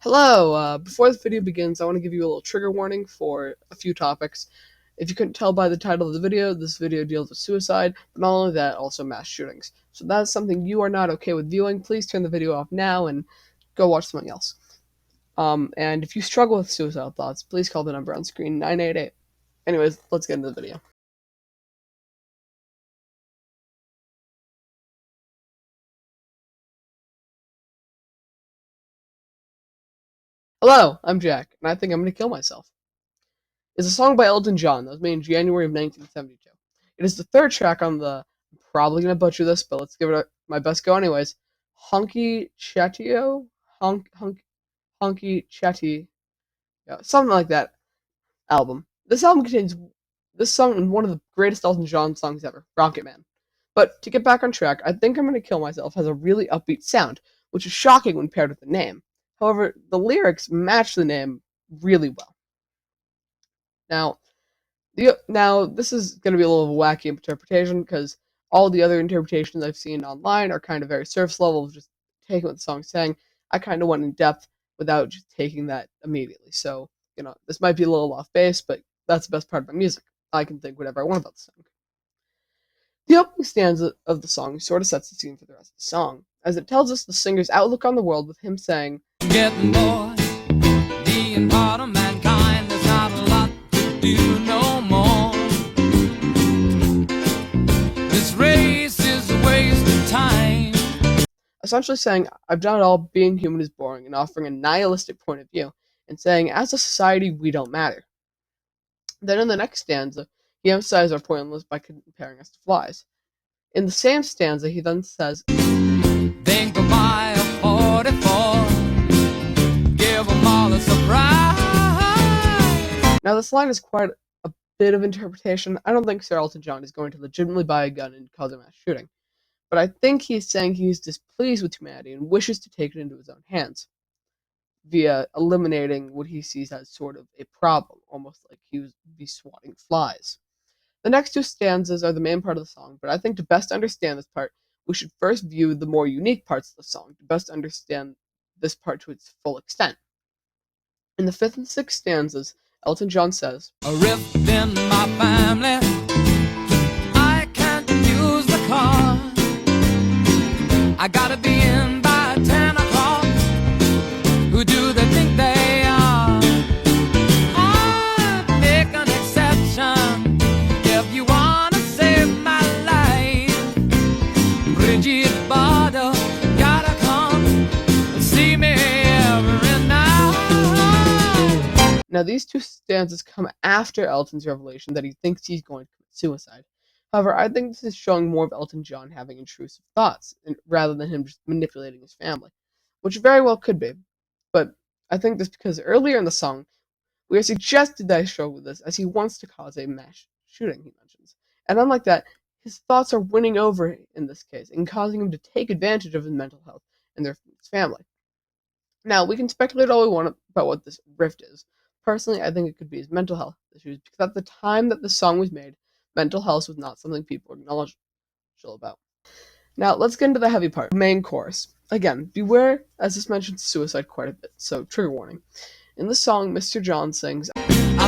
Hello, before this video begins, I want to give you a little trigger warning for a few topics. If you couldn't tell by the title of the video, this video deals with suicide, but not only that, also mass shootings. So if that's something you are not okay with viewing, please turn the video off now and go watch something else. And if you struggle with suicidal thoughts, please call the number on screen, 988. Anyways, let's get into the video. Hello, I'm Jack, and I think I'm going to kill myself. It's a song by Elton John that was made in January of 1972. It is the third track on the, I'm probably going to butcher this, but let's give it my best go anyways, Hunky Chatio? Hunky Chatty, yeah, something like that album. This album contains this song and one of the greatest Elton John songs ever, Rocket Man. But to get back on track, I Think I'm Gonna Kill Myself has a really upbeat sound, which is shocking when paired with the name. However, the lyrics match the name really well. Now, this is going to be a little wacky interpretation because all the other interpretations I've seen online are kind of very surface level of just taking what the song's saying. I kind of went in depth without just taking that immediately. So, this might be a little off base, but that's the best part of my music. I can think whatever I want about the song. The opening stanza of the song sort of sets the scene for the rest of the song, as it tells us the singer's outlook on the world with him saying, "Getting bored, being part of mankind, there's not a lot to do no more. This race is a waste of time." Essentially saying, I've done it all, being human is boring, and offering a nihilistic point of view, and saying, as a society, we don't matter. Then in the next stanza, he emphasizes our pointlessness by comparing us to flies. In the same stanza, he then says, "Think of my 44, give them all a surprise." Now, this line is quite a bit of interpretation. I don't think Sir Elton John is going to legitimately buy a gun and cause a mass shooting. But I think he's saying he's displeased with humanity and wishes to take it into his own hands via eliminating what he sees as sort of a problem, almost like he would be swatting flies. The next two stanzas are the main part of the song, but I think to best understand this part, we should first view the more unique parts of the song to best understand this part to its full extent. In the fifth and sixth stanzas, Elton John says, "A rift in my family, I can't use the car. I gotta be in by 10 o'clock. Who do they think they are? I make an exception if you wanna save my life. Bridget Bardo, gotta come and see me every night." Now, these two stanzas come after Elton's revelation that he thinks he's going to commit suicide. However, I think this is showing more of Elton John having intrusive thoughts, rather than him just manipulating his family, which very well could be. But I think this because earlier in the song, we are suggested that I struggle with this, as he wants to cause a mass shooting, he mentions. And unlike that, his thoughts are winning over in this case, and causing him to take advantage of his mental health and his family. Now, we can speculate all we want about what this rift is. Personally, I think it could be his mental health issues, because at the time that the song was made, mental health was not something people were knowledgeable about. Now, let's get into the heavy part, the main chorus. Again, beware, as this mentions suicide quite a bit, so trigger warning. In the song, Mr. John sings, "I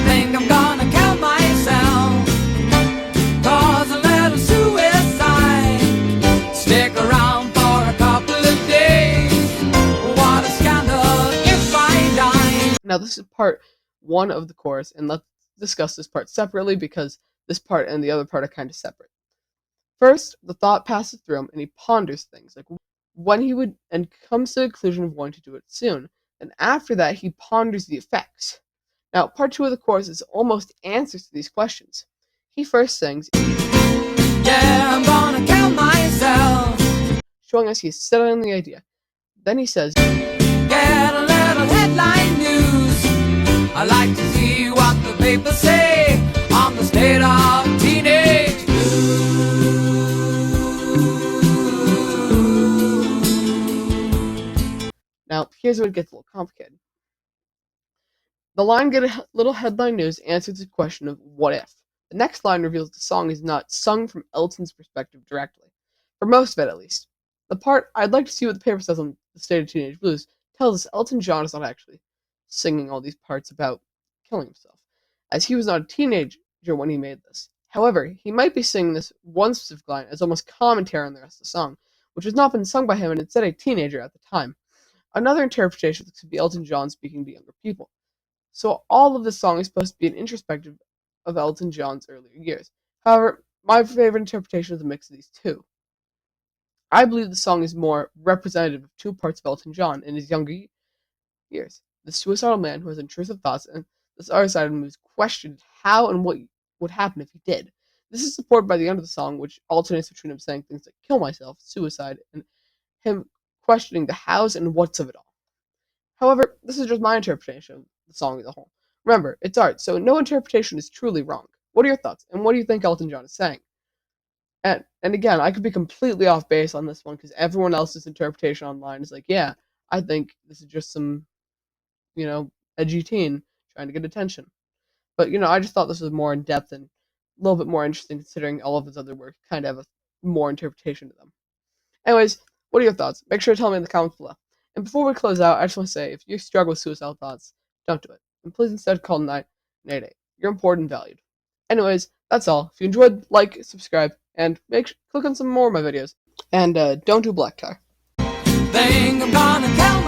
think I'm gonna kill myself, cause a little suicide, stick around for a couple of days, what a scandal if I die." Now, this is part one of the chorus, and let's discuss this part separately because this part and the other part are kind of separate. First, the thought passes through him and he ponders things, like when he would, and comes to the conclusion of wanting to do it soon. And after that, he ponders the effects. Now, part two of the chorus is almost answers to these questions. He first sings, "Yeah, I'm gonna kill myself," showing us he's settled on the idea. Then he says, "Get a little headline news. I like to see what the papers say on the state of teenage blues." Now, here's where it gets a little complicated. The line "get a little headline news" answers the question of what if. The next line reveals the song is not sung from Elton's perspective directly, for most of it at least. The part "I'd like to see what the paper says on the state of teenage blues" tells us Elton John is not actually singing all these parts about killing himself, as he was not a teenager when he made this. However, he might be singing this one specific line as almost commentary on the rest of the song, which has not been sung by him and instead a teenager at the time. Another interpretation could be Elton John speaking to younger people. So all of this song is supposed to be an introspective of Elton John's earlier years. However, my favorite interpretation is a mix of these two. I believe the song is more representative of two parts of Elton John in his younger years. The suicidal man who has intrusive thoughts, and this other side of him who's questioned how and what would happen if he did. This is supported by the end of the song, which alternates between him saying things like kill myself, suicide, and him questioning the hows and whats of it all. However, this is just my interpretation of the song as a whole. Remember, it's art, so no interpretation is truly wrong. What are your thoughts, and what do you think Elton John is saying? And again, I could be completely off base on this one because everyone else's interpretation online is like, yeah, I think this is just some, edgy teen trying to get attention. But I just thought this was more in depth and a little bit more interesting considering all of his other work kind of have a more interpretation to them. Anyways, what are your thoughts? Make sure to tell me in the comments below. And before we close out, I just want to say, if you struggle with suicidal thoughts, don't do it. And please instead call 988. You're important and valued. Anyways, that's all. If you enjoyed, like, subscribe, and click on some more of my videos. And don't do black tar. Think I'm gonna kill